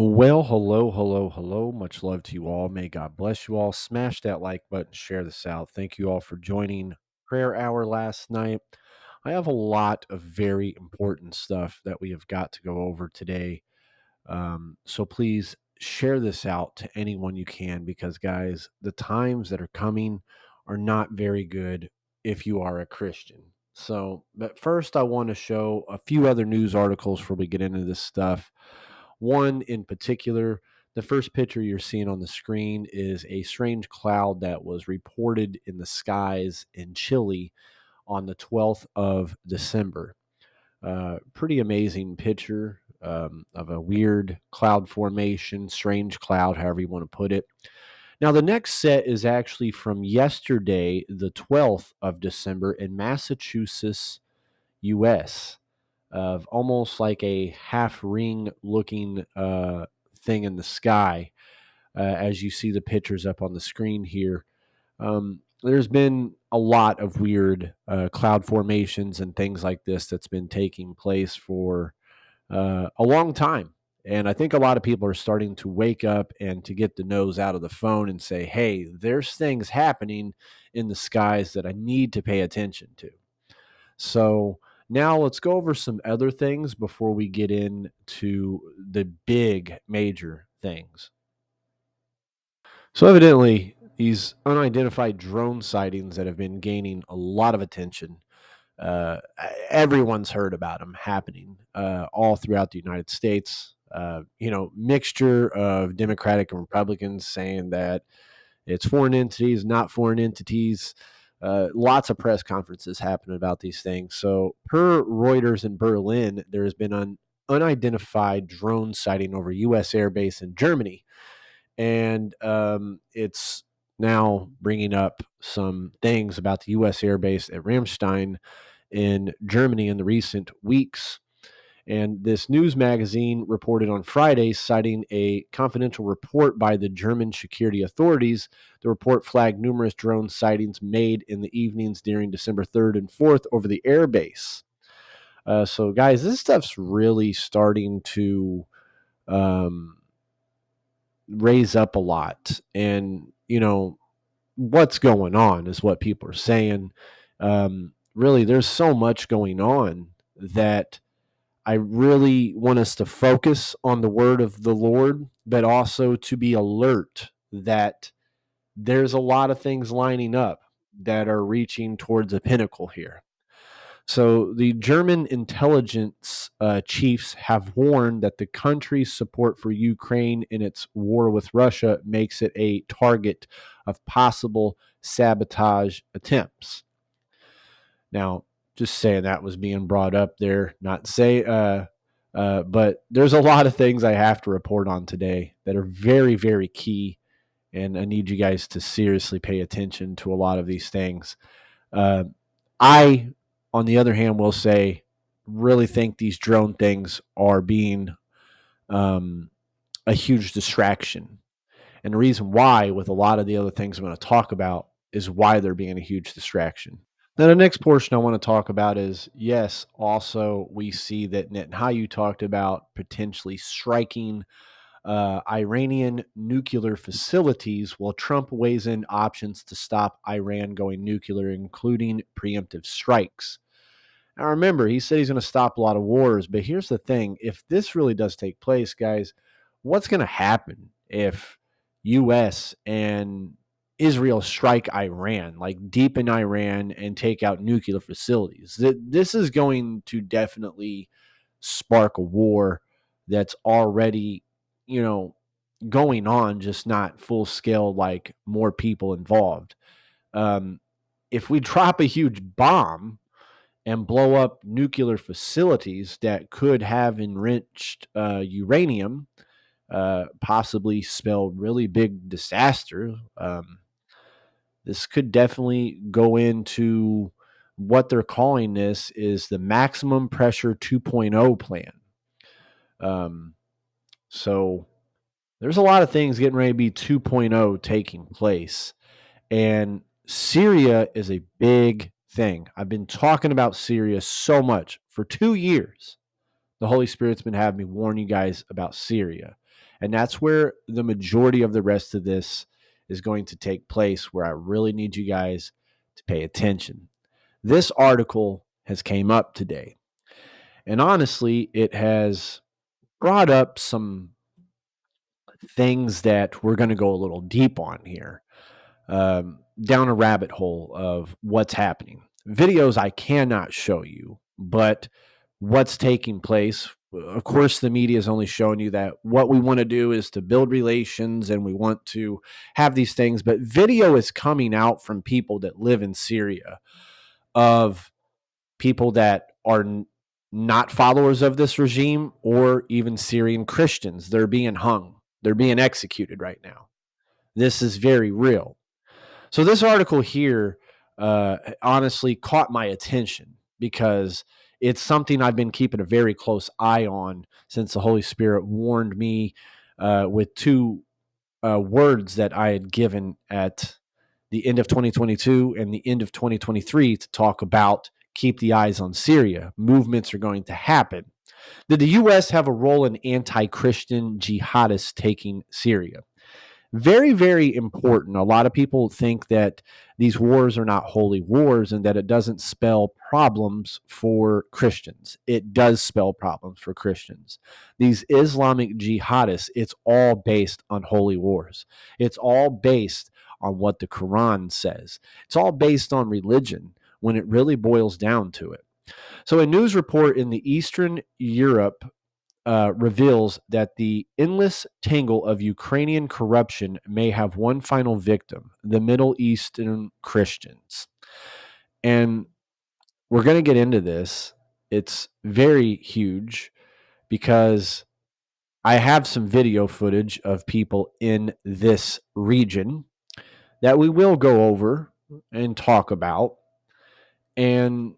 Well, hello, hello, hello. Much love to you all. May God bless you all. Smash that like button, share this out. Thank you all for joining prayer hour last night. I have a lot of very important stuff that we have got to go over today. So please share this out to anyone you can because, guys, the times that are coming are not very good if you are a Christian. But first, I want to show a few other news articles before we get into this stuff. One in particular, the first picture you're seeing on the screen is a strange cloud that was reported in the skies in Chile on the 12th of December. Pretty amazing picture of a weird cloud formation, strange cloud, however you want to put it. Now, the next set is actually from yesterday, the 12th of December, in Massachusetts, US, of almost like a half ring looking thing in the sky, as you see the pictures up on the screen here. There's been a lot of weird cloud formations and things like this that's been taking place for a long time. And I think a lot of people are starting to wake up and to get the nose out of the phone and say, hey, there's things happening in the skies that I need to pay attention to. So now let's go over some other things before we get into the big major things. So evidently, these unidentified drone sightings that have been gaining a lot of attention. Uh, Everyone's heard about them happening all throughout the United States. Mixture of Democratic and Republicans saying that it's foreign entities, not foreign entities. Lots of press conferences happening about these things. So, per Reuters in Berlin, there has been an unidentified drone sighting over U.S. airbase in Germany, and it's now bringing up some things about the U.S. airbase at Ramstein in Germany in the recent weeks. And this news magazine reported on Friday, citing a confidential report by the German security authorities. The report flagged numerous drone sightings made in the evenings during December 3rd and 4th over the airbase. So, guys, this stuff's really starting to um, raise up a lot. And, what's going on is what people are saying. Really, there's so much going on that I really want us to focus on the word of the Lord, but also to be alert that there's a lot of things lining up that are reaching towards a pinnacle here. So, the German intelligence chiefs have warned that the country's support for Ukraine in its war with Russia makes it a target of possible sabotage attempts. Now, just saying that was being brought up there, not say, but there's a lot of things I have to report on today that are very, very key, and I need you guys to seriously pay attention to a lot of these things. Uh, I, on the other hand, will say, really think these drone things are being um, a huge distraction. And the reason why, with a lot of the other things I'm going to talk about, is why they're being a huge distraction. Now, the next portion I want to talk about is yes, also, we see that Netanyahu talked about potentially striking Iranian nuclear facilities while Trump weighs in options to stop Iran going nuclear, including preemptive strikes. Now, remember, he said he's going to stop a lot of wars, but here's the thing: if this really does take place, guys, what's going to happen if U.S. and Israel strike Iran, like deep in Iran, and take out nuclear facilities? This is going to definitely spark a war that's already, you know, going on, just not full scale, like more people involved. Um, if we drop a huge bomb and blow up nuclear facilities that could have enriched uranium, possibly spell really big disaster. This could definitely go into what they're calling this is the maximum pressure 2.0 plan. Um, so there's a lot of things getting ready to be 2.0 taking place. And Syria is a big thing. I've been talking about Syria so much for 2 years. The Holy Spirit's been having me warn you guys about Syria. And that's where the majority of the rest of this is going to take place, where I really need you guys to pay attention. This article has came up today, and honestly, it has brought up some things that we're going to go a little deep on here, down a rabbit hole of what's happening. Videos I cannot show you, but what's taking place. Of course, the media is only showing you that what we want to do is to build relations and we want to have these things, but video is coming out from people that live in Syria, of people that are not followers of this regime, or even Syrian Christians. They're being hung, they're being executed right now. This is very real. So, this article here honestly caught my attention because it's something I've been keeping a very close eye on since the Holy Spirit warned me with two words that I had given at the end of 2022 and the end of 2023 to talk about keep the eyes on Syria. Movements are going to happen. Did the U.S. have a role in anti Christian jihadists taking Syria? Very, very important. A lot of people think that these wars are not holy wars and that it doesn't spell problems for Christians. It does spell problems for Christians. These Islamic jihadists, it's all based on holy wars. It's all based on what the Quran says. It's all based on religion when it really boils down to it. So, a news report in the Eastern Europe reveals that the endless tangle of Ukrainian corruption may have one final victim: the Middle Eastern Christians. And we're going to get into this. It's very huge because I have some video footage of people in this region that we will go over and talk about. And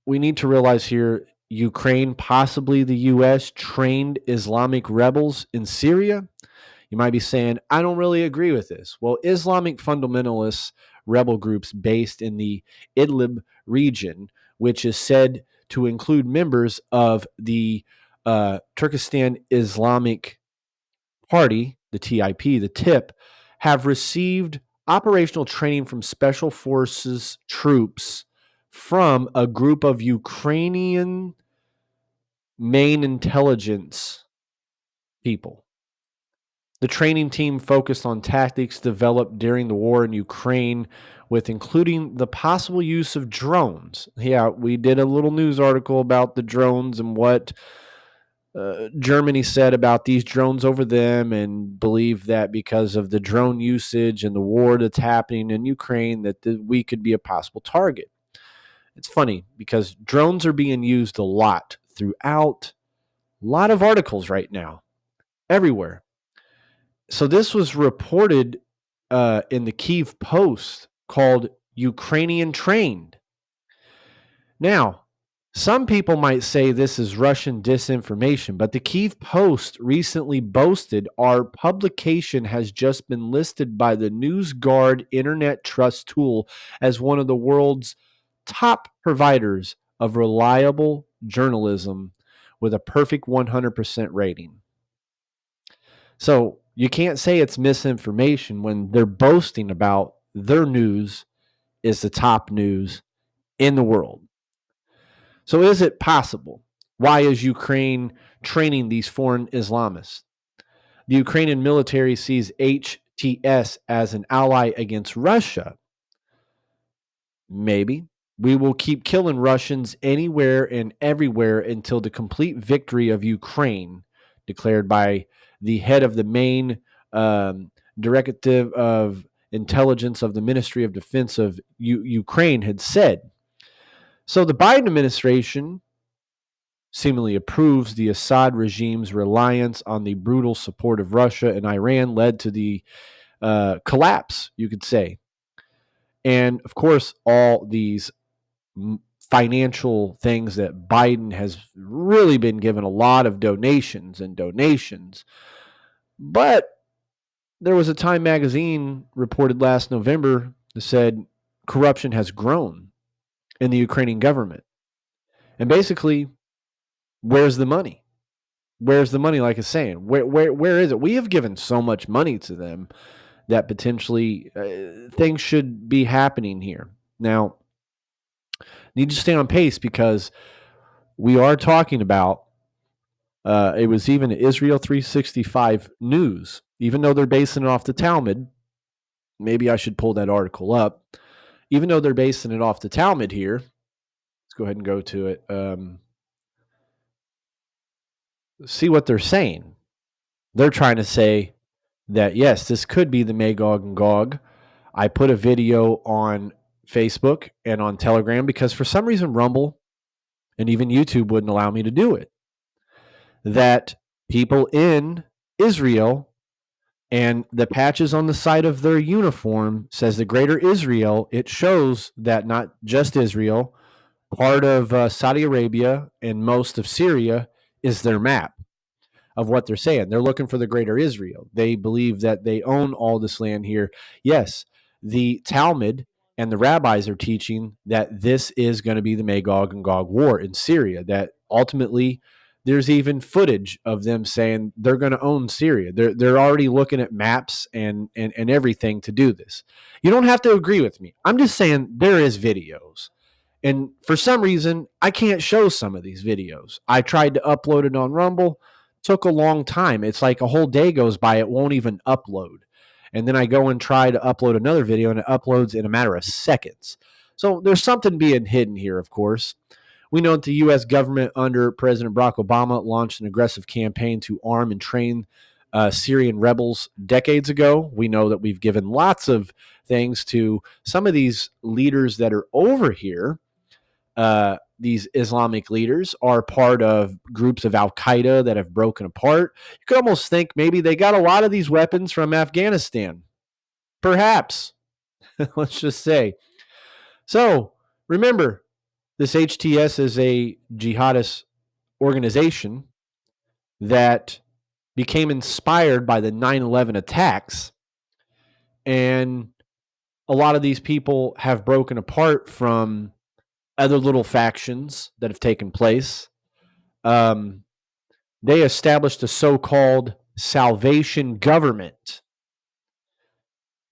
we need to realize here, Ukraine, possibly the U.S., trained Islamic rebels in Syria. You might be saying, I don't really agree with this. Well, Islamic fundamentalists, rebel groups based in the Idlib region, which is said to include members of the Turkestan Islamic Party, the TIP, have received operational training from special forces troops from a group of Ukrainian main intelligence people. The training team focused on tactics developed during the war in Ukraine, with including the possible use of drones. Yeah, we did a little news article about the drones and what Germany said about these drones over them, and believe that because of the drone usage and the war that's happening in Ukraine, that we could be a possible target. It's funny because drones are being used a lot throughout a lot of articles right now, everywhere. So this was reported in the Kyiv Post, called Ukrainian trained. Now, some people might say this is Russian disinformation, but the Kyiv Post recently boasted our publication has just been listed by the NewsGuard Internet Trust Tool as one of the world's top providers of reliable journalism with a perfect 100% rating. So you can't say it's misinformation when they're boasting about their news is the top news in the world. So is it possible? Why is Ukraine training these foreign Islamists? The Ukrainian military sees HTS as an ally against Russia. Maybe. We will keep killing Russians anywhere and everywhere until the complete victory of Ukraine, declared by the head of the main directive of intelligence of the Ministry of Defense of Ukraine, had said. So the Biden administration seemingly approves the Assad regime's reliance on the brutal support of Russia and Iran, led to the collapse, you could say. And of course, all these financial things that Biden has really been given a lot of donations and donations. But there was a Time magazine reported last November that said corruption has grown in the Ukrainian government. And basically, where's the money? Where's the money? Like I was saying, where is it? We have given so much money to them that potentially things should be happening here. Now, need to stay on pace because we are talking about. It was even Israel 365 News, even though they're basing it off the Talmud. Maybe I should pull that article up. Even though they're basing it off the Talmud here, let's go ahead and go to it. See what they're saying. They're trying to say that, yes, this could be the Magog and Gog. I put a video on Facebook and on Telegram because for some reason Rumble and even YouTube wouldn't allow me to do it. That people in Israel and the patches on the side of their uniform says the greater Israel. It shows that not just Israel, part of Saudi Arabia and most of Syria is their map of what they're saying. They're looking for the greater Israel. They believe that they own all this land here. Yes, the Talmud and the rabbis are teaching that this is going to be the Magog and Gog war in Syria, that ultimately there's even footage of them saying they're going to own Syria. They're already looking at maps and everything to do this. You don't have to agree with me. I'm just saying there is videos. And for some reason, I can't show some of these videos. I tried to upload it on Rumble, took a long time. It's like a whole day goes by, it won't even upload. And then I go and try to upload another video, and it uploads in a matter of seconds. So there's something being hidden here, of course. We know that the U.S. government under President Barack Obama launched an aggressive campaign to arm and train Syrian rebels decades ago. We know that we've given lots of things to some of these leaders that are over here. These Islamic leaders are part of groups of Al Qaeda that have broken apart. You could almost think maybe they got a lot of these weapons from Afghanistan. Perhaps. Let's just say. So remember, this HTS is a jihadist organization that became inspired by the 9/11 attacks. And a lot of these people have broken apart from other little factions that have taken place. They established a so-called salvation government,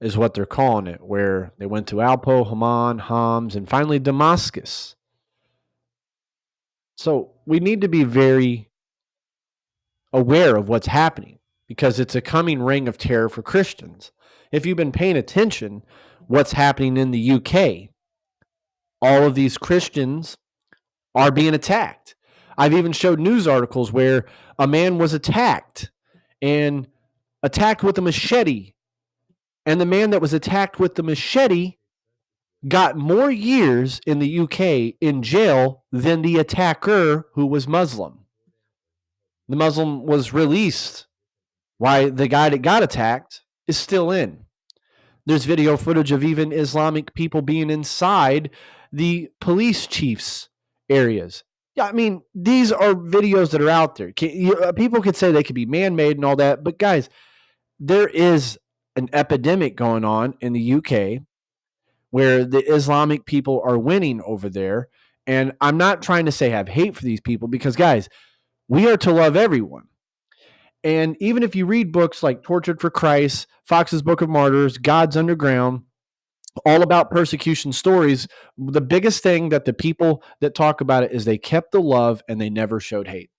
is what they're calling it, where they went to Aleppo, Haman, Homs, and finally Damascus. So we need to be very aware of what's happening because it's a coming reign of terror for Christians. If you've been paying attention, what's happening in the UK, all of these Christians are being attacked. I've even showed news articles where a man was attacked and attacked with a machete. And the man that was attacked with the machete got more years in the UK in jail than the attacker who was Muslim. The Muslim was released. Why the guy that got attacked is still in. There's video footage of even Islamic people being inside the police chiefs' areas. Yeah, I mean, these are videos that are out there. People could say they could be man-made and all that, but guys, there is an epidemic going on in the UK where the Islamic people are winning over there. And I'm not trying to say have hate for these people because, guys, we are to love everyone. And even if you read books like Tortured for Christ, Fox's Book of Martyrs, God's Underground, all about persecution stories, the biggest thing that the people that talk about it is they kept the love and they never showed hate.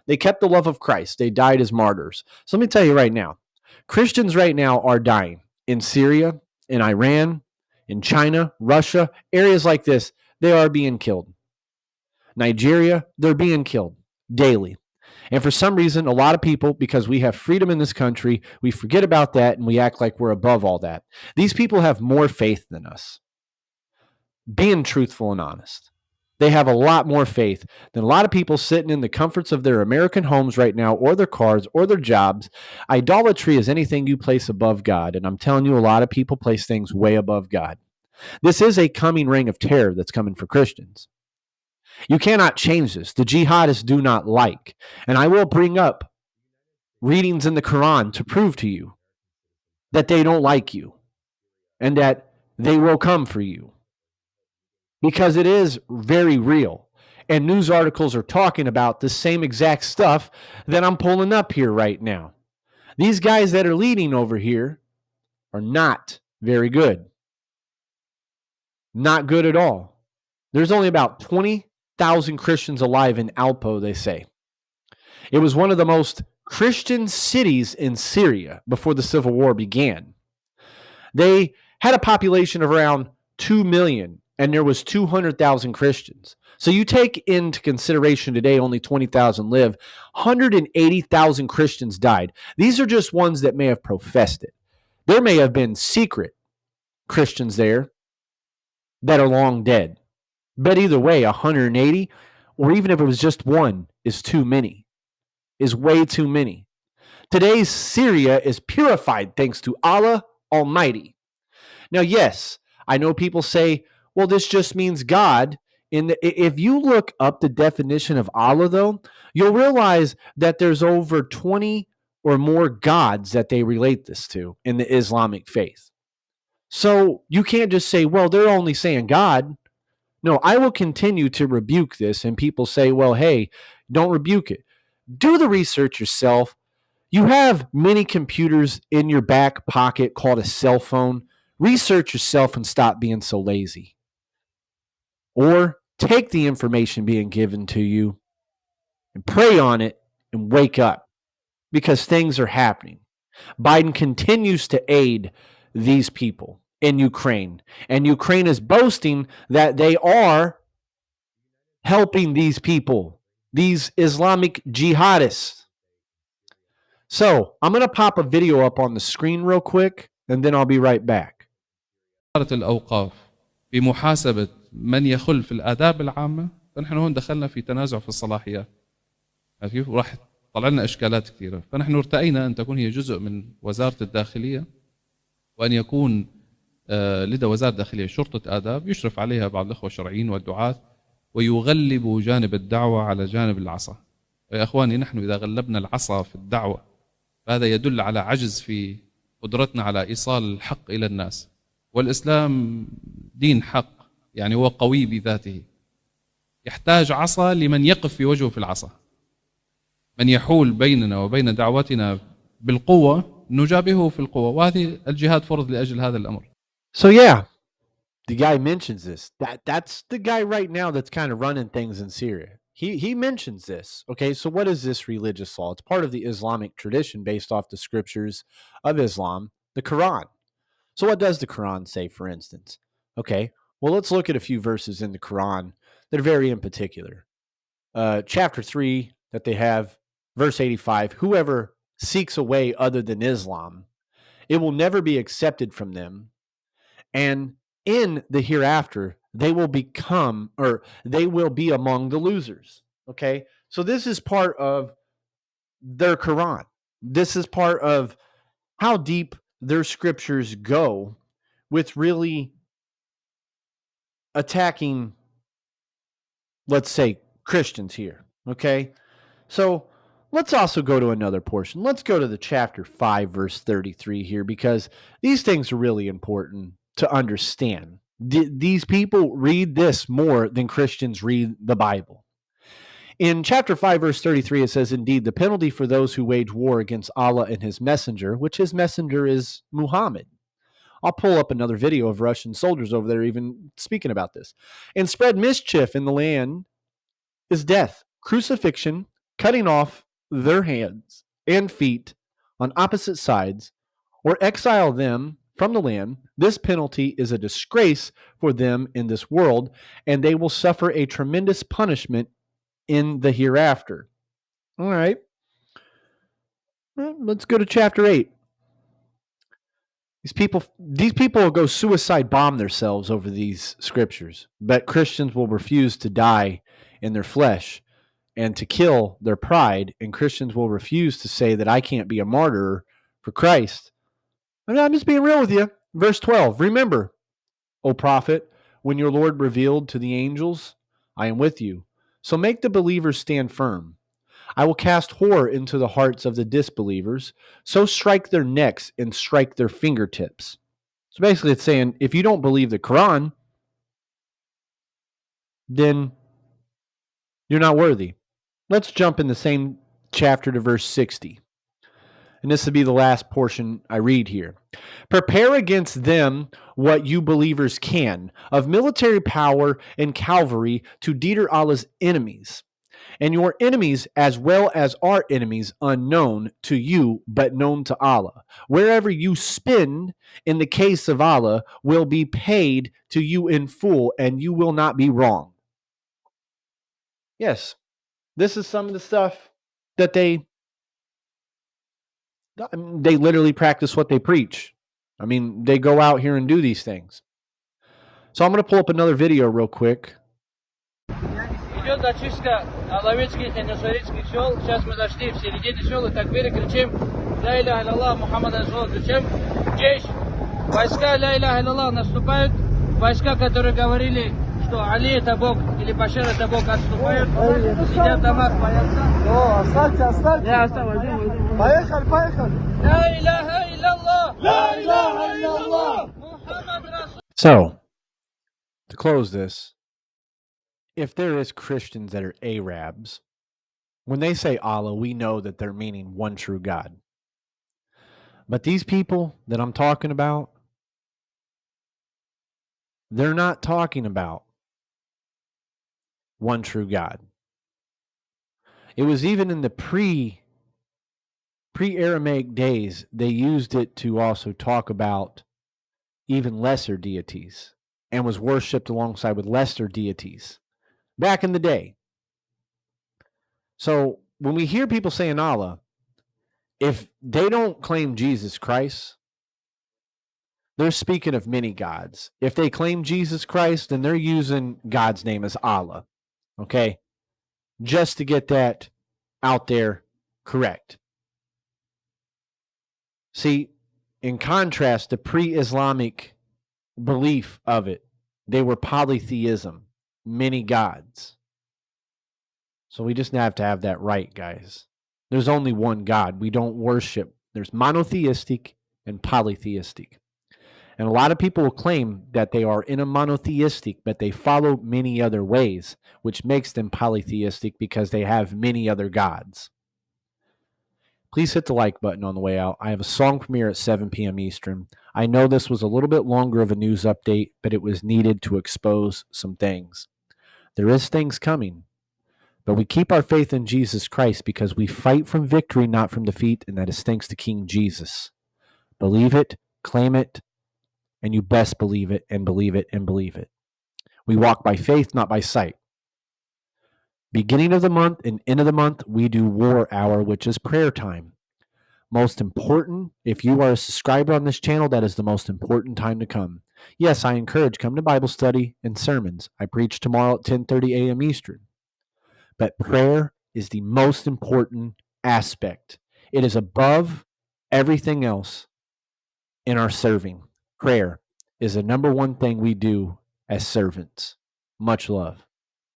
They kept the love of Christ. They died as martyrs. So let me tell you right now, Christians right now are dying in Syria, in Iran, in China, Russia, areas like this. They are being killed. Nigeria, they're being killed daily. And for some reason, a lot of people, because we have freedom in this country, we forget about that and we act like we're above all that. These people have more faith than us, being truthful and honest. They have a lot more faith than a lot of people sitting in the comforts of their American homes right now, or their cars, or their jobs. Idolatry is anything you place above God. And I'm telling you, a lot of people place things way above God. This is a coming reign of terror that's coming for Christians. You cannot change this. The jihadists do not like. And I will bring up readings in the Quran to prove to you that they don't like you and that they will come for you because it is very real. And news articles are talking about the same exact stuff that I'm pulling up here right now. These guys that are leading over here are not very good. Not good at all. There's only about 20,000 Christians alive in Aleppo, they say. It was one of the most Christian cities in Syria before the civil war began. They had a population of around 2 million, and there was 200,000 Christians. So you take into consideration today only 20,000 live, 180,000 Christians died. These are just ones that may have professed it. There may have been secret Christians there that are long dead. But either way, 180, or even if it was just one, is too many, is way too many. Today's Syria is purified thanks to Allah Almighty. Now, yes, I know people say, well, this just means God. If you look up the definition of Allah, though, you'll realize that there's over 20 or more gods that they relate this to in the Islamic faith. So you can't just say, well, they're only saying God. No, I will continue to rebuke this. And people say, well, hey, don't rebuke it. Do the research yourself. You have many computers in your back pocket called a cell phone. Research yourself and stop being so lazy. Or take the information being given to you and pray on it and wake up because things are happening. Biden continues to aid these people in Ukraine, and Ukraine is boasting that they are helping these people, these Islamic jihadists. So I'm going to pop a video up on the screen real quick, and then I'll be right back. الأوقاف بمحاسبة من يخل في الآداب العامة، فنحن هون دخلنا في تنازع في الصلاحيات. كيف؟ وراح طلع لنا إشكالات كثيرة. فنحن ارتأينا أن تكون هي جزء من وزارة الداخلية، وأن يكون لدى وزارة الداخلية شرطة آداب يشرف عليها بعض الأخوة الشرعيين والدعاة، ويغلبوا جانب الدعوة على جانب العصا. يا أخواني، نحن إذا غلبنا العصا في الدعوة فهذا يدل على عجز في قدرتنا على إيصال الحق إلى الناس. والإسلام دين حق، يعني هو قوي بذاته، يحتاج عصا لمن يقف في وجهه في العصا. من يحول بيننا وبين دعوتنا بالقوة نجابهه في القوة، وهذه الجهاد فرض لأجل هذا الأمر. So yeah, the guy mentions this. That's the guy right now that's kind of running things in Syria. He mentions this. Okay, so what is this religious law? It's part of the Islamic tradition based off the scriptures of Islam, the Quran. So what does the Quran say, for instance? Okay, well, let's look at a few verses in the Quran that are very in particular. Chapter 3 that they have, verse 85, whoever seeks a way other than Islam, it will never be accepted from them. And in the hereafter, they will become, or they will be among the losers. Okay, so this is part of their Quran. This is part of how deep their scriptures go with really attacking, let's say, Christians here. Okay, so let's also go to another portion. Let's go to the chapter 5, verse 33 here, because these things are really important to understand. These people read this more than Christians read the Bible. In chapter 5, verse 33, it says, indeed, the penalty for those who wage war against Allah and his messenger, which his messenger is Muhammad. I'll pull up another video of Russian soldiers over there even speaking about this. And spread mischief in the land is death, crucifixion, cutting off their hands and feet on opposite sides, or exile them from the land. This penalty is a disgrace for them in this world, and they will suffer a tremendous punishment in the hereafter. All right. Let's go to chapter 8. These people will go suicide bomb themselves over these scriptures, but Christians will refuse to die in their flesh and to kill their pride, and Christians will refuse to say that I can't be a martyr for Christ. I'm just being real with you. Verse 12, remember, O prophet, when your Lord revealed to the angels, I am with you. So make the believers stand firm. I will cast horror into the hearts of the disbelievers. So strike their necks and strike their fingertips. So basically, it's saying if you don't believe the Quran, then You're not worthy. Let's jump in the same chapter to verse 60. And this will be the last portion I read here. Prepare against them what you believers can of military power and cavalry to deter Allah's enemies, and your enemies as well as our enemies unknown to you but known to Allah. Wherever you spend in the case of Allah will be paid to you in full, and you will not be wrong. Yes, this is some of the stuff that they literally practice what they preach. I mean, they go out here and do these things. So I'm going to pull up another video real quick. Идет зачистка Алавецких и Несарицких сел. Сейчас мы зашли в середине сел и такбиры кричим «Ля иляха илlallah, Мухаммад Расул». Кричим «Джейш». Войска «Ля иляха илlallah» наступают. Войска, которые говорили, что Али это Бог или Башар это Бог, отступают. Сидят в домах, боятся. Оставьте. Я оставлю. Поехали. لا إله إلا الله لا إله إلا الله محمد رسول. So, to close this, if there is Christians that are Arabs, when they say Allah, we know that they're meaning one true God. But these people that I'm talking about, they're not talking about one true God. It was even in the pre-Aramaic days, they used it to also talk about even lesser deities and was worshipped alongside with lesser deities back in the day. So when we hear people saying Allah, if they don't claim Jesus Christ, they're speaking of many gods. If they claim Jesus Christ, then they're using God's name as Allah. Okay? Just to get that out there correct. See, in contrast to pre-Islamic belief of it, they were polytheism, many gods. So we just have to have that right, guys. There's only one God. We don't worship. There's monotheistic and polytheistic. And a lot of people will claim that they are in a monotheistic, but they follow many other ways, which makes them polytheistic because they have many other gods. Please hit the like button on the way out. I have a song premiere at 7 p.m. Eastern. I know this was a little bit longer of a news update, but it was needed to expose some things. There is things coming, but we keep our faith in Jesus Christ because we fight from victory, not from defeat, and that is thanks to King Jesus. Believe it, claim it, and you best believe it and believe it and believe it. We walk by faith, not by sight. Beginning of the month and end of the month, we do War Hour, which is prayer time. Most important, if you are a subscriber on this channel, that is the most important time to come. Yes, I encourage come to Bible study and sermons. I preach tomorrow at 10:30 a.m. Eastern. But prayer is the most important aspect. It is above everything else in our serving. Prayer is the number one thing we do as servants. Much love.